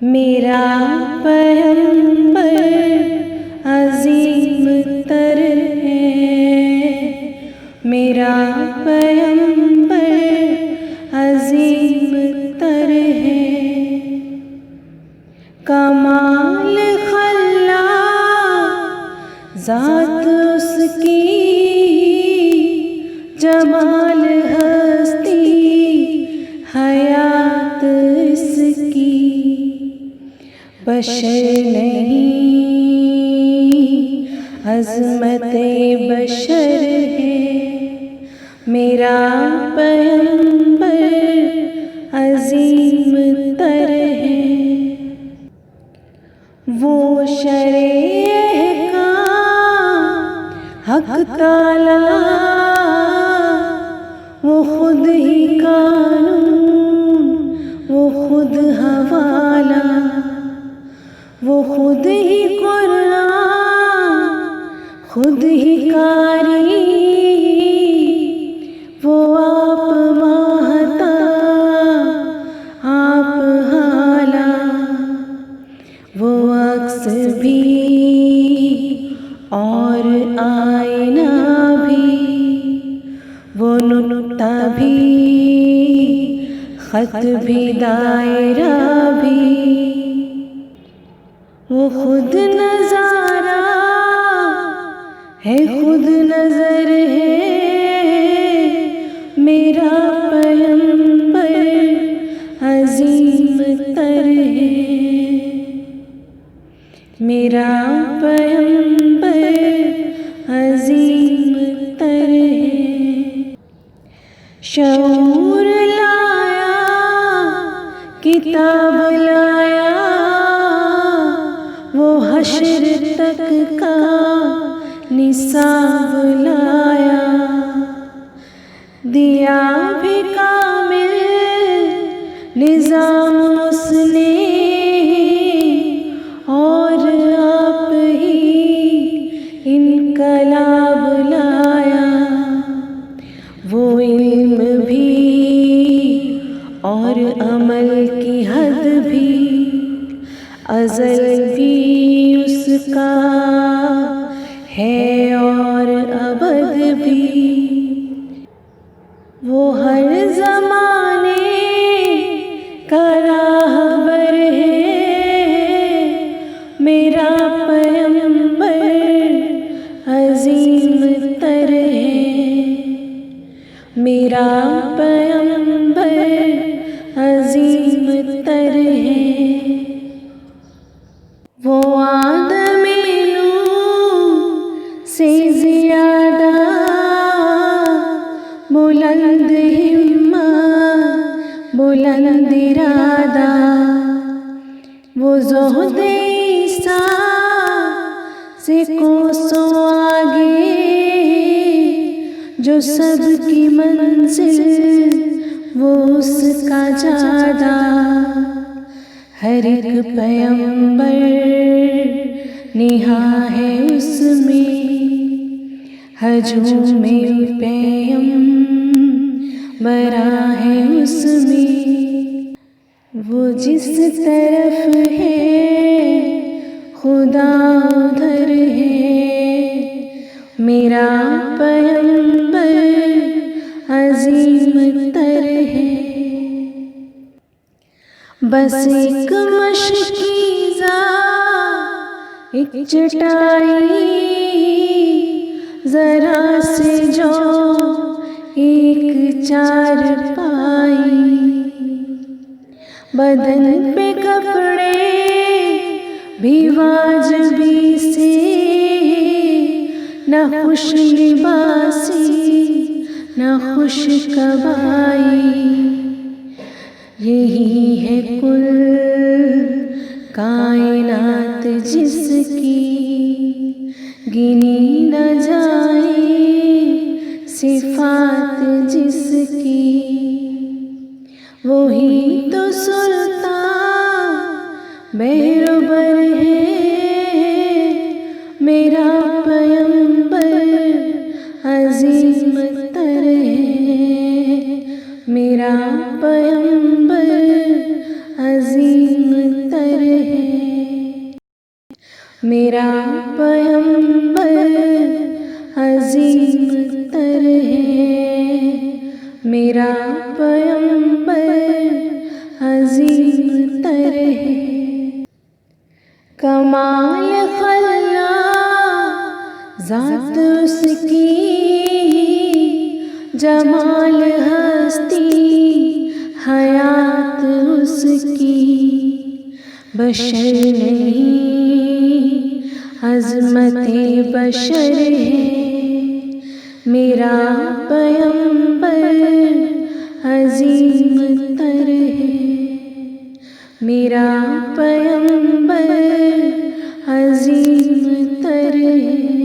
मेरा पैगंबर अजीम तर है, मेरा पैगंबर अजीम तर है। कमाल खल्ला ज़ात उसकी, जमाल हस्ती हयात इसकी। बशर नहीं अज़मते बशर है, मेरा पैगंबर अजीम तर है। वो शरे का हक ताला, वो खुद ही कानून, वो खुद हवाला, वो खुद ही कुरान, खुद ही कारी। वो आप माहता आप हाला, वो अक्स भी और आईना भी, वो नुक्ता भी खत भी दायरा भी। वो खुद नज़ारा है, खुद नज़र है, मेरा पैगंबर अजीम तर है, मेरा पैगंबर अजीम तर है। शऊर लाया किताब लाया, वो हश्र तक का निसाब लाया। दिया भी कामिल निज़ाम उसने, और आप ही इनकलाब लाया। वो इल्म भी और अमल की हद भी, अज़ल भी उसका है और अबद भी। वो हर ज़माने का राहबर है, मेरा पैगंबर अजीम तर है, मेरा पैगंबर अजीम तर है। वो आदमे नूह से ज़ियादा बुलंद हिम्मत बुलंद इरादा। वो ज़ुहद ईसा से कोसों आगे, जो सबकी मंजिल वो उसका जादा। हर एक पैगंबर निहा है उसमें, हजूमे पैगंबरा है उसमें। वो जिस तरफ है खुदा उधर है, मेरा पैगंबर अजीम तर है। बस एक मशकीज़ा एक चटाई, ज़रा से जो एक चारपाई। बदन पे कपड़े भी वाजिबी से, न खुश लिबासी न खुश कबाई। यही है कुल कायनात जिसकी, गिनी न जाए सिफात जिसकी। वही तो सुल्तान मेहरबर है, मेरा पैगंबर अजीम तर है, मेरा पैगंबर अजीम तर मेरा पैगंबर अजीम तर है, मेरा पैगंबर अजीम तर है। कमाल खल्ला ज़ात उसकी, जमाल हस्ती हयात उसकी। बशर नहीं अज़मते बशर है, मेरा पैगंबर अजीम तर है, मेरा पैगंबर अजीम तर है।